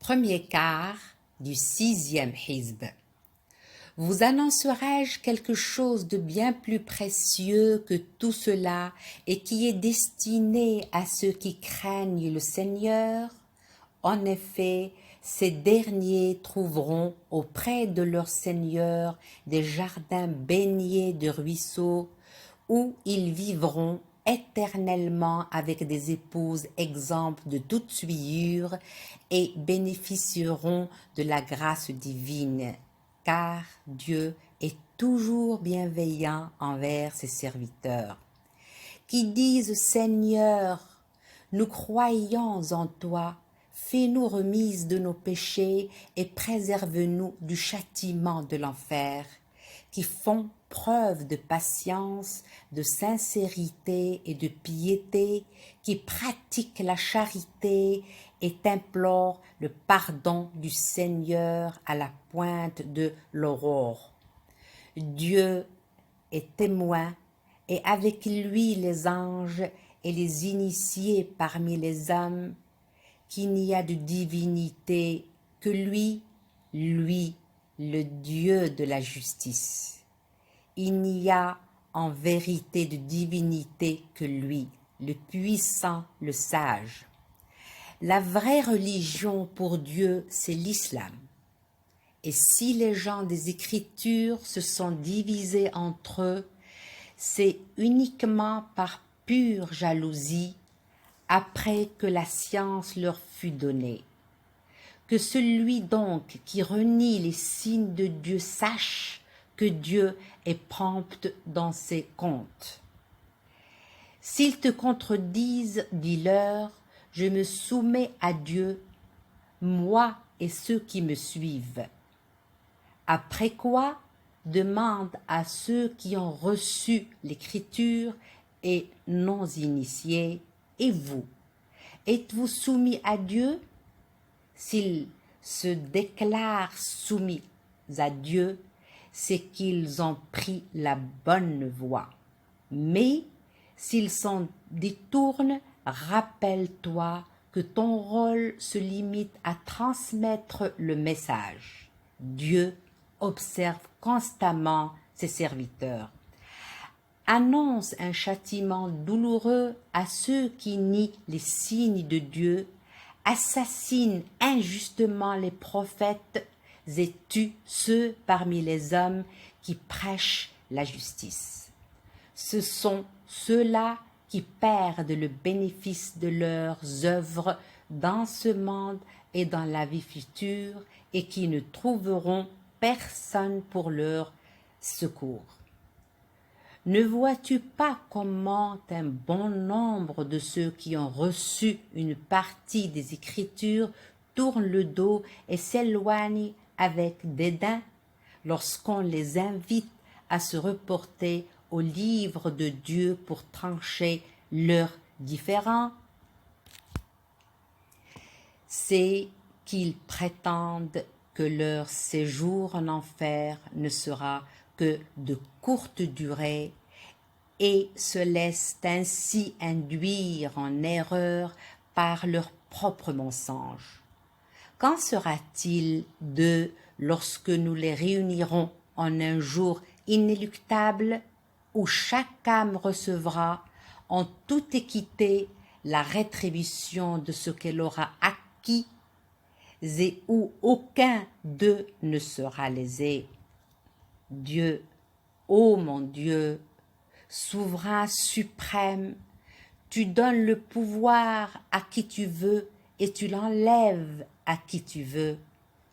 Premier quart du 6e hizb. Vous annoncerai-je quelque chose de bien plus précieux que tout cela et qui est destiné à ceux qui craignent le Seigneur? En effet, ces derniers trouveront auprès de leur Seigneur des jardins baignés de ruisseaux où ils vivront éternellement avec des épouses exemptes de toute souillure et bénéficieront de la grâce divine, car Dieu est toujours bienveillant envers ses serviteurs. Qui disent Seigneur, nous croyons en toi, fais-nous remise de nos péchés et préserve-nous du châtiment de l'enfer, qui font preuve de patience, de sincérité et de piété, qui pratiquent la charité et implorent le pardon du Seigneur à la pointe de l'aurore. Dieu est témoin, et avec lui les anges et les initiés parmi les hommes, qu'il n'y a de divinité que lui, le Dieu de la justice. Il n'y a en vérité de divinité que lui, le puissant, le sage. La vraie religion pour Dieu, c'est l'islam. Et si les gens des Écritures se sont divisés entre eux, c'est uniquement par pure jalousie, après que la science leur fut donnée. Que celui donc qui renie les signes de Dieu sache que Dieu est prompt dans ses comptes. S'ils te contredisent, dis-leur, je me soumets à Dieu, moi et ceux qui me suivent. Après quoi, demande à ceux qui ont reçu l'écriture et non initiés, et vous, êtes-vous soumis à Dieu? S'ils se déclarent soumis à Dieu, c'est qu'ils ont pris la bonne voie. Mais s'ils s'en détournent, rappelle-toi que ton rôle se limite à transmettre le message. Dieu observe constamment ses serviteurs. Annonce un châtiment douloureux à ceux qui nient les signes de Dieu, assassinent injustement les prophètes et tuent ceux parmi les hommes qui prêchent la justice. Ce sont ceux-là qui perdent le bénéfice de leurs œuvres dans ce monde et dans la vie future et qui ne trouveront personne pour leur secours. Ne vois-tu pas comment un bon nombre de ceux qui ont reçu une partie des Écritures tournent le dos et s'éloignent avec dédain lorsqu'on les invite à se reporter au livre de Dieu pour trancher leurs différends? C'est qu'ils prétendent que leur séjour en enfer ne sera que de courte durée et se laissent ainsi induire en erreur par leurs propres mensonges. Qu'en sera-t-il d'eux lorsque nous les réunirons en un jour inéluctable où chaque âme recevra en toute équité la rétribution de ce qu'elle aura acquis et où aucun d'eux ne sera lésé? Dieu, ô mon Dieu, souverain suprême, tu donnes le pouvoir à qui tu veux et tu l'enlèves à qui tu veux.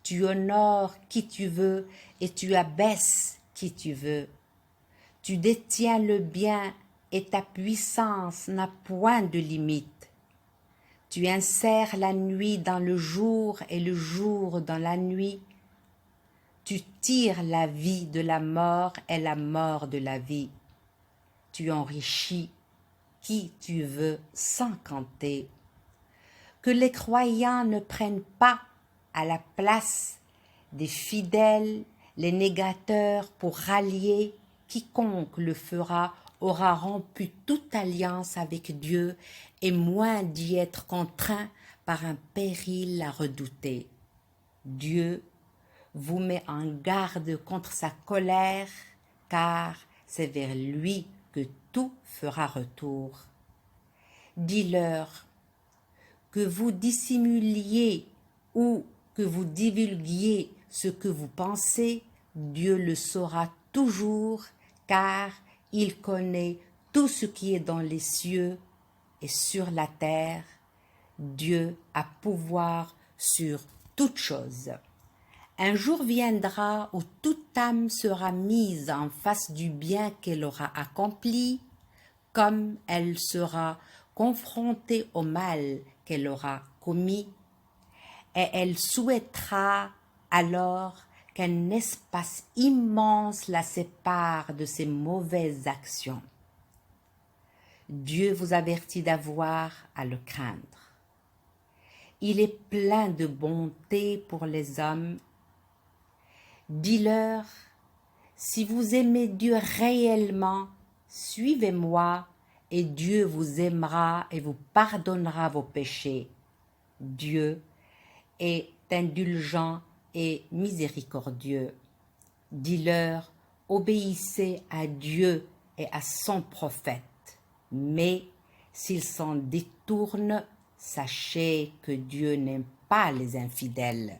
Tu honores qui tu veux et tu abaisses qui tu veux. Tu détiens le bien et ta puissance n'a point de limite. Tu insères la nuit dans le jour et le jour dans la nuit. Tu tires la vie de la mort et la mort de la vie. Tu enrichis qui tu veux sans compter. Que les croyants ne prennent pas à la place des fidèles les négateurs pour rallier quiconque le fera aura rompu toute alliance avec Dieu et moins d'y être contraint par un péril à redouter. Dieu vous met en garde contre sa colère, car c'est vers lui que tout fera retour. Dis-leur que vous dissimuliez ou que vous divulguiez ce que vous pensez, Dieu le saura toujours, car il connaît tout ce qui est dans les cieux et sur la terre. Dieu a pouvoir sur toute chose. Un jour viendra où toute âme sera mise en face du bien qu'elle aura accompli, comme elle sera confrontée au mal qu'elle aura commis, et elle souhaitera alors qu'un espace immense la sépare de ses mauvaises actions. Dieu vous avertit d'avoir à le craindre. Il est plein de bonté pour les hommes. Dis-leur, si vous aimez Dieu réellement, suivez-moi et Dieu vous aimera et vous pardonnera vos péchés. Dieu est indulgent et miséricordieux. Dis-leur, obéissez à Dieu et à son prophète. Mais s'ils s'en détournent, sachez que Dieu n'aime pas les infidèles.